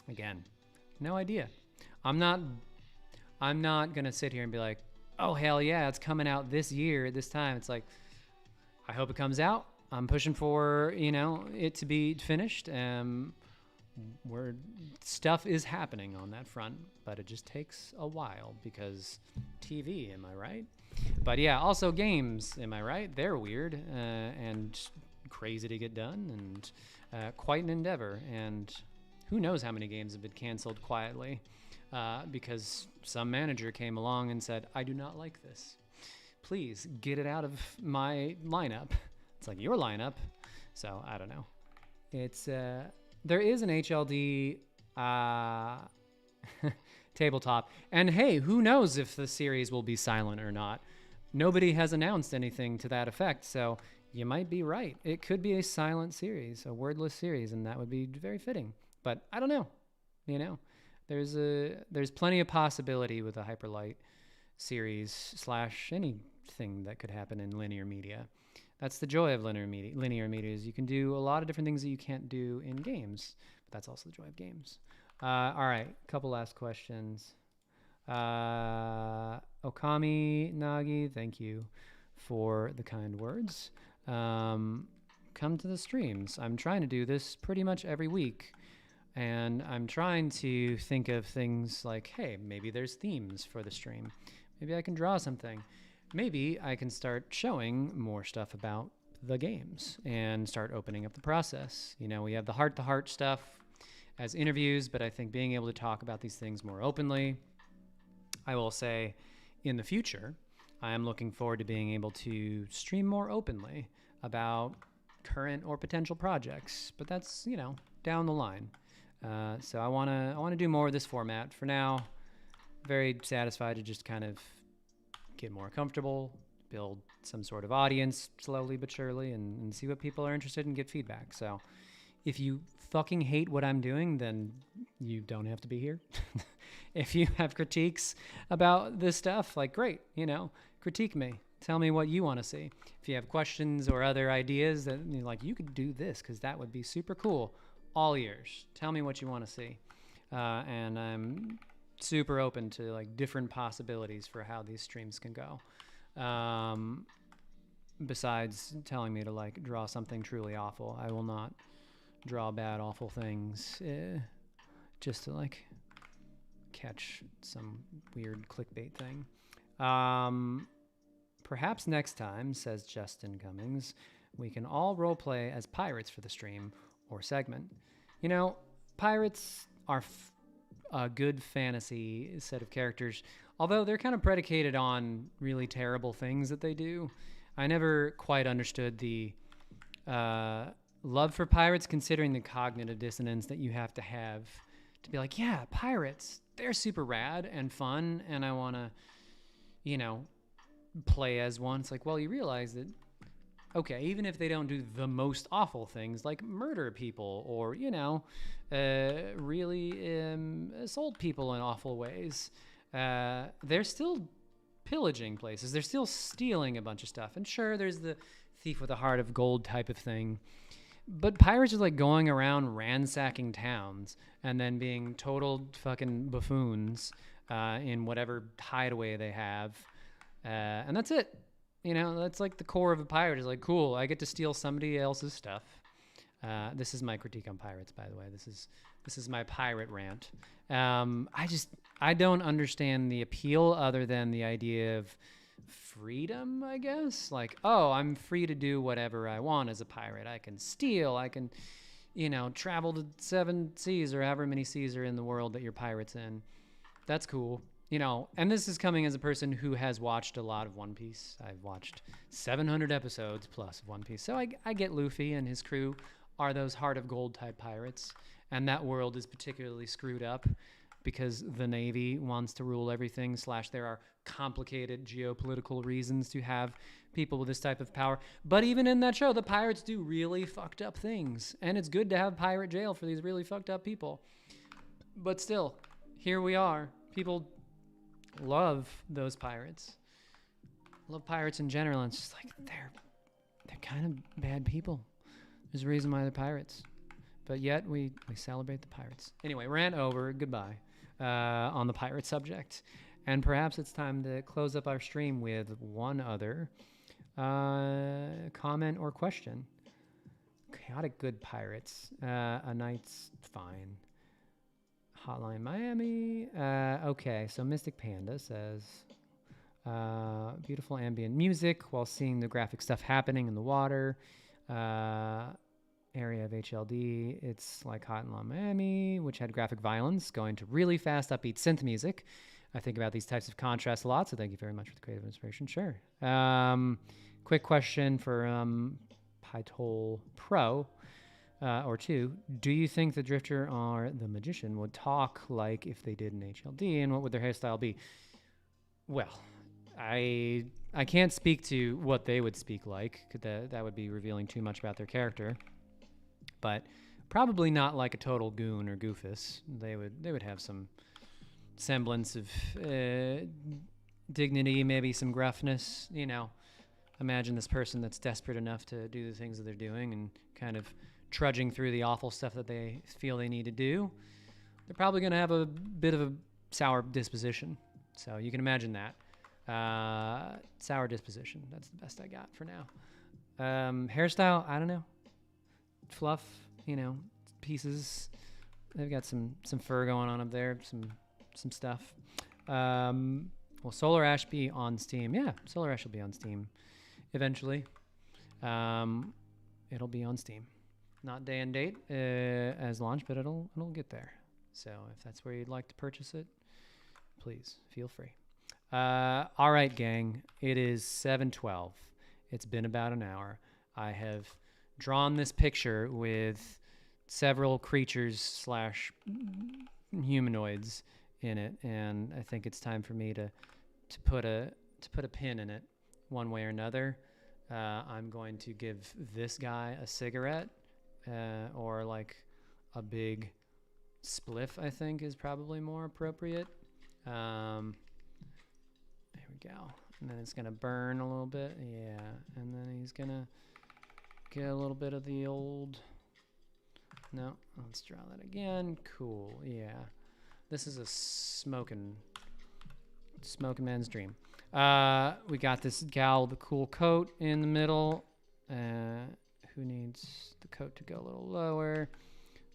again, no idea. I'm not gonna sit here and be like, oh hell yeah, it's coming out this year at this time. It's like, I hope it comes out. I'm pushing for it to be finished. Where stuff is happening on that front, but it just takes a while because TV, am I right? But yeah, also games, am I right? They're weird and crazy to get done, and quite an endeavor. And who knows how many games have been canceled quietly because some manager came along and said, I do not like this. Please get it out of my lineup. It's like, your lineup. So I don't know. It's there is an HLD tabletop, and hey, who knows if the series will be silent or not? Nobody has announced anything to that effect, so you might be right. It could be a silent series, a wordless series, and that would be very fitting. But I don't know. There's plenty of possibility with a Hyperlight series / anything that could happen in linear media. That's the joy of linear media. Linear media is you can do a lot of different things that you can't do in games, but that's also the joy of games. All right, couple last questions. Okami Nagi, thank you for the kind words. Come to the streams. I'm trying to do this pretty much every week, and I'm trying to think of things like, hey, maybe there's themes for the stream. Maybe I can draw something. Maybe I can start showing more stuff about the games and start opening up the process. We have the heart-to-heart stuff as interviews, but I think being able to talk about these things more openly, I will say in the future, I am looking forward to being able to stream more openly about current or potential projects, but that's, down the line. So I want to do more of this format. For now, very satisfied to just kind of get more comfortable, build some sort of audience slowly but surely, and see what people are interested in, get feedback. So if you fucking hate what I'm doing, then you don't have to be here. If you have critiques about this stuff, like, great, critique me. Tell me what you want to see. If you have questions or other ideas that you're like, you could do this because that would be super cool, all ears. Tell me what you want to see. And I'm super open to like different possibilities for how these streams can go. Besides telling me to like draw something truly awful, I will not draw bad, awful things just to like catch some weird clickbait thing. Perhaps next time, says Justin Cummings, we can all roleplay as pirates for the stream or segment. Pirates are a good fantasy set of characters, although they're kind of predicated on really terrible things that they do. I never quite understood the love for pirates, considering the cognitive dissonance that you have to be like, yeah, pirates, they're super rad and fun, and I want to, play as one. It's like, well, you realize that, okay, even if they don't do the most awful things like murder people or, really assault people in awful ways, they're still pillaging places. They're still stealing a bunch of stuff. And sure, there's the thief with a heart of gold type of thing. But pirates are like going around ransacking towns and then being total fucking buffoons in whatever hideaway they have. And that's it. That's like the core of a pirate is like, cool, I get to steal somebody else's stuff. This is my critique on pirates, by the way. This is my pirate rant. I don't understand the appeal other than the idea of freedom, I guess. Like, oh, I'm free to do whatever I want as a pirate. I can steal. I can, travel to 7 seas or however many seas are in the world that you're pirates in. That's cool. And this is coming as a person who has watched a lot of One Piece. I've watched 700 episodes plus of One Piece. So I get Luffy and his crew are those heart of gold type pirates. And that world is particularly screwed up because the Navy wants to rule everything / there are complicated geopolitical reasons to have people with this type of power. But even in that show, the pirates do really fucked up things. And it's good to have pirate jail for these really fucked up people. But still, here we are. People love those pirates. Love pirates in general. And it's just like, they're kind of bad people. There's a reason why they're pirates. But yet we celebrate the pirates. Anyway, rant over. Goodbye on the pirate subject. And perhaps it's time to close up our stream with one other comment or question. Chaotic good pirates. A night's fine. Hotline Miami. Okay, so Mystic Panda says, beautiful ambient music while seeing the graphic stuff happening in the water. Area of HLD. It's like Hotline Miami, which had graphic violence going to really fast, upbeat synth music. I think about these types of contrasts a lot, so thank you very much for the creative inspiration. Sure. Quick question for Pytol Pro. Or two, do you think the Drifter or the Magician would talk like if they did an HLD, and what would their hairstyle be? Well, I can't speak to what they would speak like, because that would be revealing too much about their character. But probably not like a total goon or goofus. They would have some semblance of dignity, maybe some gruffness. You know, imagine this person that's desperate enough to do the things that they're doing and kind of trudging through the awful stuff that they feel they need to do. They're probably going to have a bit of a sour disposition. So you can imagine that. Sour disposition. That's the best I got for now. Hairstyle, I don't know. Fluff, you know, pieces. They've got some fur going on up there, some stuff. Will Solar Ash be on Steam? Yeah, Solar Ash will be on Steam eventually. It'll be on Steam. Not day and date as launch, but it'll get there. So if that's where you'd like to purchase it, please feel free. All right, gang. It is 7:12. It's been about an hour. I have drawn this picture with several creatures / humanoids in it, and I think it's time for me to put a pin in it one way or another. I'm going to give this guy a cigarette. Or like a big spliff, I think, is probably more appropriate. There we go. And then it's going to burn a little bit. Yeah. And then he's going to get a little bit of the old... No, let's draw that again. Cool. Yeah. This is a smoking man's dream. We got this gal with a cool coat in the middle. Who needs the coat to go a little lower?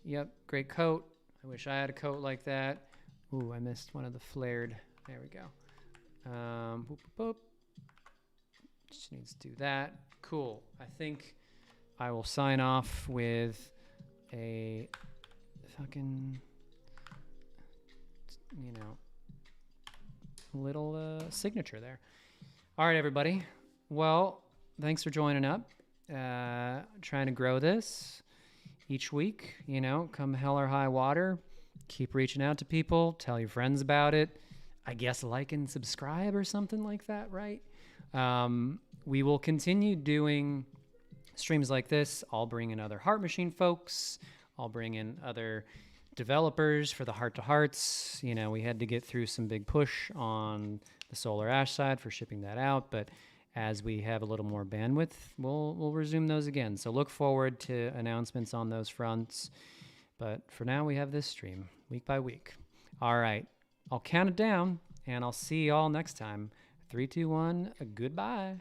Yep, great coat. I wish I had a coat like that. Ooh, I missed one of the flared. There we go. Boop, boop, boop. Just needs to do that. Cool. I think I will sign off with a fucking, you know, little signature there. All right, everybody. Well, thanks for joining up. Trying to grow this each week, you know, come hell or high water. Keep reaching out to people. Tell your friends about it. I guess like and subscribe or something like that, right? We will continue doing streams like this. I'll bring in other Heart Machine folks. I'll bring in other developers for the Heart to Hearts. You know, we had to get through some big push on the Solar Ash side for shipping that out, but as we have a little more bandwidth, we'll resume those again. So look forward to announcements on those fronts. But for now, we have this stream week by week. All right. I'll count it down, and I'll see you all next time. 3, 2, 1, goodbye.